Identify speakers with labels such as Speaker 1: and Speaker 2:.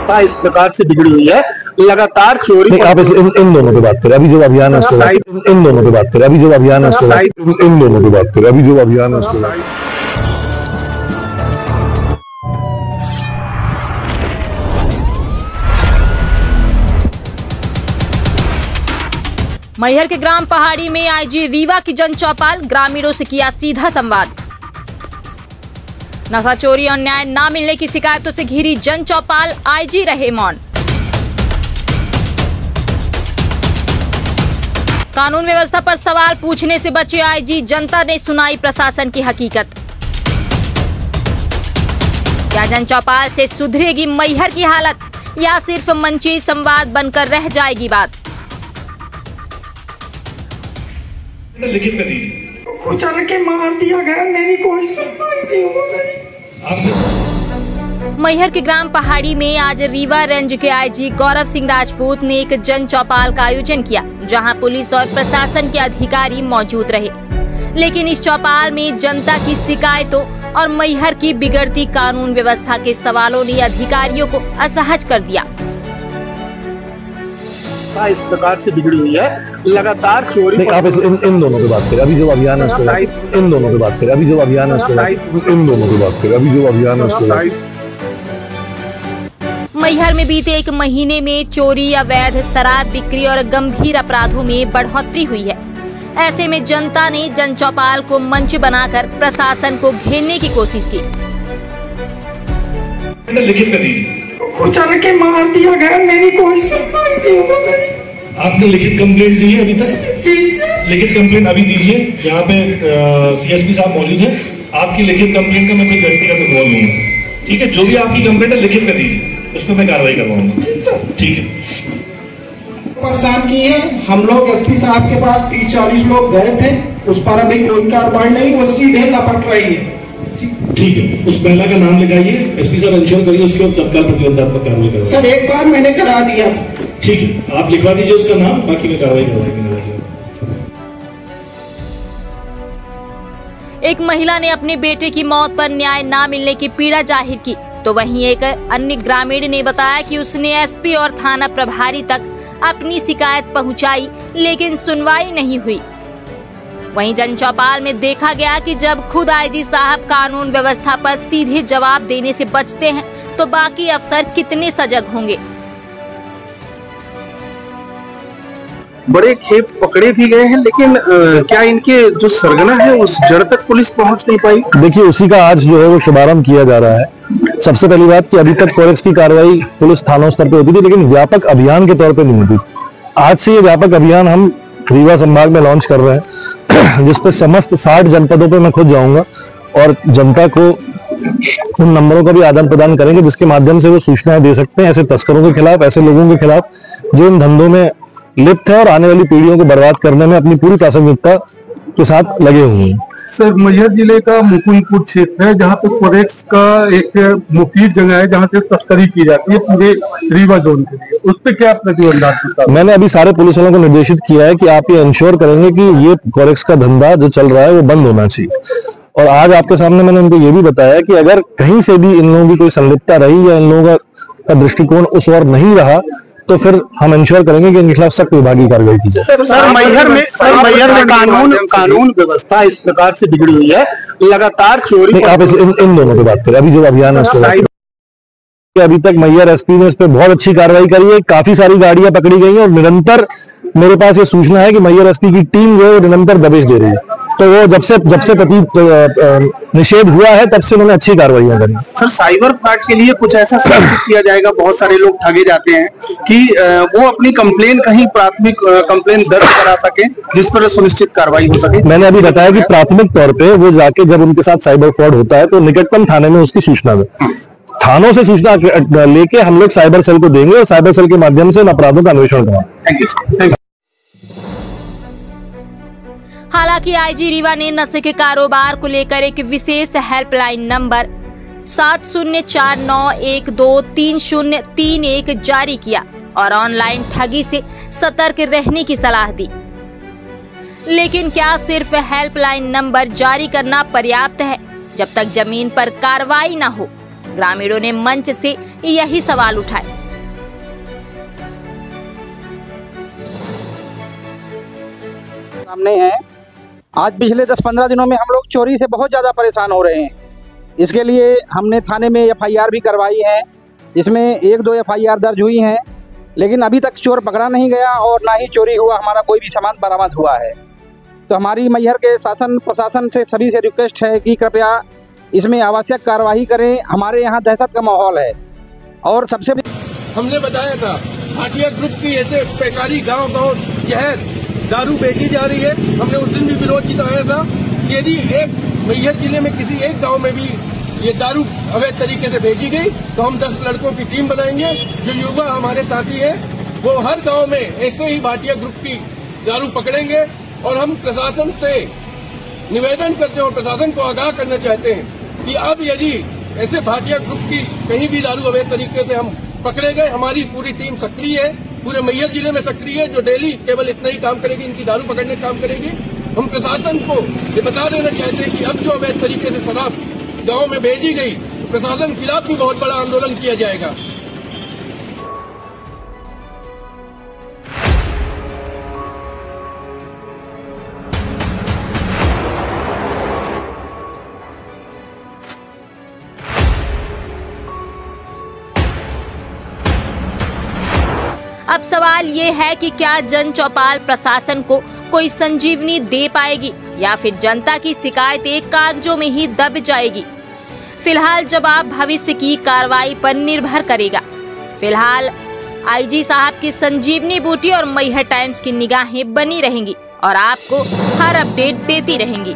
Speaker 1: व्यवस्था इस प्रकार से बिगड़ी हुई है, लगातार चोरी।
Speaker 2: आप इन दोनों की बात करें, अभी जो अभियान है इन दोनों की बात करें, अभी जो अभियान है इन दोनों की बात करें, अभी जो अभियान है।
Speaker 3: मैहर के ग्राम पहाड़ी में आईजी रीवा की जन चौपाल, ग्रामीणों से किया सीधा संवाद। नशा चोरी और न्याय न मिलने की शिकायतों से घिरी जन चौपाल, आईजी रहे मौन। कानून व्यवस्था पर सवाल पूछने से बचे आईजी, जनता ने सुनाई प्रशासन की हकीकत। क्या जन चौपाल से सुधरेगी मैहर की हालत या सिर्फ मंची संवाद बनकर रह जाएगी बात?
Speaker 4: लिखित कर दीजिए।
Speaker 5: कुचल के मार दिया गया, मेरी कोई सुनवाई नहीं हो रही।
Speaker 3: मैहर के ग्राम पहाड़ी में आज रीवा रेंज के आईजी गौरव सिंह राजपूत ने एक जन चौपाल का आयोजन किया, जहां पुलिस और प्रशासन के अधिकारी मौजूद रहे। लेकिन इस चौपाल में जनता की शिकायतों और मैहर की बिगड़ती कानून व्यवस्था के सवालों ने अधिकारियों को असहज कर दिया।
Speaker 1: इस प्रकार से बिगड़ी हुई है, लगातार चोरी।
Speaker 2: आप इन दोनों की बात करें, अभी जो अभियान है इन दोनों की बात करें, अभी जो अभियान है इन दोनों की बात करें, अभी जो अभियान है।
Speaker 3: मैहर में बीते एक महीने में चोरी, अवैध शराब बिक्री और गंभीर अपराधों में बढ़ोतरी हुई है। ऐसे में जनता ने जन चौपाल को मंच बनाकर प्रशासन को घेरने की कोशिश की।
Speaker 4: लिखित कर दीजिए।
Speaker 5: कुचल के मार दिया गया, मेरी कोई सुनवाई नहीं हो रही।
Speaker 4: आपने लिखित कंप्लेंट दी है अभी तक?
Speaker 5: जी सर।
Speaker 4: लिखित कंप्लेंट अभी दीजिए। यहाँ पे सीएसपी साहब मौजूद हैं। आपकी लिखित कंप्लेंट का मैं कोई व्यक्तिगत बोल लूंगा, ठीक है? जो भी आपकी कंप्लेंट है लिखित कर दीजिए, उस पर मैं कार्रवाई करवाऊंगा, ठीक है?
Speaker 5: परेशान किए हम लोग, एसपी साहब के पास 30-40 लोग गए थे, उस पर अभी कोई कार्रवाई नहीं, वो सीधे लपट रही है।
Speaker 4: ठीक है, उस महिला का नाम लगाइए, एसपी साहब इंश्योर करिए, उसके बाद तत्काल प्रतिबंधात्मक कार्रवाई करें।
Speaker 5: सर एक बार मैंने करा दिया था।
Speaker 4: ठीक है, आप लिखवा दीजिए उसका नाम, बाकी में कार्रवाई करवाएंगे।
Speaker 3: एक महिला ने अपने बेटे की मौत पर न्याय न मिलने की पीड़ा जाहिर की, तो वहीं एक अन्य ग्रामीण ने बताया कि उसने एसपी और थाना प्रभारी तक अपनी शिकायत पहुंचाई, लेकिन सुनवाई नहीं हुई। वहीं जन चौपाल में देखा गया कि जब खुद आईजी साहब कानून व्यवस्था पर सीधे जवाब देने से बचते हैं, तो बाकी अफसर कितने सजग होंगे।
Speaker 1: बड़े खेप पकड़े भी गए हैं, लेकिन क्या इनके जो सरगना है उस जड़ तक पुलिस पहुंच नहीं पाई?
Speaker 2: देखिए, उसी का आज जो है वो शुभारंभ किया जा रहा है। सबसे पहली बात कि अभी तक कोरेक्स की कार्रवाई पुलिस थानों स्तर पे होती थी, लेकिन व्यापक अभियान के तौर पे नहीं होती। आज से ये व्यापक अभियान हम रीवा संभाग में लॉन्च कर रहे हैं, जिसपे समस्त 60 जनपदों पे मैं खुद जाऊंगा और जनता को उन नंबरों का भी आदान प्रदान करेंगे, जिसके माध्यम से वो सूचनाएं दे सकते हैं ऐसे तस्करों के खिलाफ, ऐसे लोगों के खिलाफ जो इन धंधों में लिप्त है और आने वाली पीढ़ियों को बर्बाद करने में अपनी पूरी प्रासंगिकता के साथ लगे हुए हैं।
Speaker 6: सर, मैहर जिले का मुकुंदपुर क्षेत्र है, जहाँ पे कोरेक्स का एक मुफीद जगह है, जहाँ से तस्करी की जाती है पूरे रीवा जोन के लिए। उस पर क्या प्रतिबंधात्मक?
Speaker 2: मैंने अभी सारे पुलिस वालों को निर्देशित किया है कि आप ये इंश्योर करेंगे कि ये कोरेक्स का धंधा जो चल रहा है वो बंद होना चाहिए। और आज आपके सामने मैंने उनको ये भी बताया कि अगर कहीं से भी इन लोगों की कोई संलिप्तता रही या इन लोगों का दृष्टिकोण उस ओर नहीं रहा, तो फिर हम इंश्योर करेंगे कि इनके खिलाफ सख्त विभागीय कार्रवाई की जाए।
Speaker 1: सर, मैहर में कानून व्यवस्था इस प्रकार से बिगड़ी हुई है, लगातार चोरी।
Speaker 2: आप इन दोनों की बात करें, अभी जो अभियान है अभी तक मैहर एसपी ने इस पर बहुत अच्छी कार्रवाई करी है, काफी सारी गाड़ियां पकड़ी गई हैं और निरंतर मेरे पास ये सूचना है कि मैहर एसपी की टीम जो है निरंतर दबिश दे रही है। तो वो जब से निषेध हुआ है तब से उन्होंने अच्छी कार्रवाई करी।
Speaker 1: सर, साइबर फ्रॉड के लिए कुछ ऐसा सुनिश्चित किया जाएगा? बहुत सारे लोग ठगे जाते हैं कि वो अपनी कंप्लेन कहीं प्राथमिक कंप्लेन दर्ज करा सके, जिस पर सुनिश्चित कार्रवाई हो सके।
Speaker 2: मैंने अभी बताया कि प्राथमिक तौर पे वो जाके जब उनके साथ साइबर फ्रॉड होता है तो निकटतम थाने में उसकी सूचना दें। थानों से सूचना लेके हम लोग साइबर सेल को देंगे और साइबर सेल के माध्यम से उन अपराधों का अन्वेषण कराएंगे।
Speaker 1: Thank you.
Speaker 3: हालांकि आईजी रीवा ने नशे के कारोबार को लेकर एक विशेष हेल्पलाइन नंबर 7049123031 जारी किया और ऑनलाइन ठगी से सतर्क रहने की सलाह दी। लेकिन क्या सिर्फ हेल्पलाइन नंबर जारी करना पर्याप्त है जब तक जमीन पर कार्रवाई न हो? ग्रामीणों ने मंच से यही सवाल उठाए।
Speaker 7: सामने हैं। आज पिछले 10-15 दिनों में हम लोग चोरी से बहुत ज़्यादा परेशान हो रहे हैं। इसके लिए हमने थाने में FIR भी करवाई है, इसमें 1-2 FIR दर्ज हुई हैं, लेकिन अभी तक चोर पकड़ा नहीं गया और ना ही चोरी हुआ, हमारा कोई भी सामान बरामद हुआ है। तो हमारी मैहर के शासन प्रशासन से सभी से रिक्वेस्ट है कि कृपया इसमें आवश्यक कार्रवाई करें। हमारे यहाँ दहशत का माहौल है। और सबसे
Speaker 5: हमने बताया था भाटिया ग्रुप की ऐसे पैकारी गांव जहर दारू बेची जा रही है। हमने उस दिन भी विरोध जताया था कि यदि एक मैहर जिले में किसी एक गांव में भी ये दारू अवैध तरीके से भेजी गई तो हम 10 लड़कों की टीम बनाएंगे। जो युवा हमारे साथी हैं वो हर गांव में ऐसे ही भाटिया ग्रुप की दारू पकड़ेंगे। और हम प्रशासन से निवेदन करते हैं और प्रशासन को आगाह करना चाहते हैं कि अब यदि ऐसे भाटिया ग्रुप की कहीं भी दारू अवैध तरीके से हम पकड़े गए, हमारी पूरी टीम सक्रिय है, पूरे मैहर जिले में सक्रिय है, जो डेली केवल इतना ही काम करेगी, इनकी दारू पकड़ने का काम करेगी। हम प्रशासन को ये बता देना चाहते हैं कि अब जो अवैध तरीके से शराब गांव में भेजी गई, प्रशासन के खिलाफ भी बहुत बड़ा आंदोलन किया जाएगा।
Speaker 3: अब सवाल ये है कि क्या जन चौपाल प्रशासन को कोई संजीवनी दे पाएगी या फिर जनता की शिकायतें कागजों में ही दब जाएगी। फिलहाल जवाब भविष्य की कार्रवाई पर निर्भर करेगा। फिलहाल IG साहब की संजीवनी बूटी और मैहर टाइम्स की निगाहें बनी रहेंगी और आपको हर अपडेट देती रहेंगी।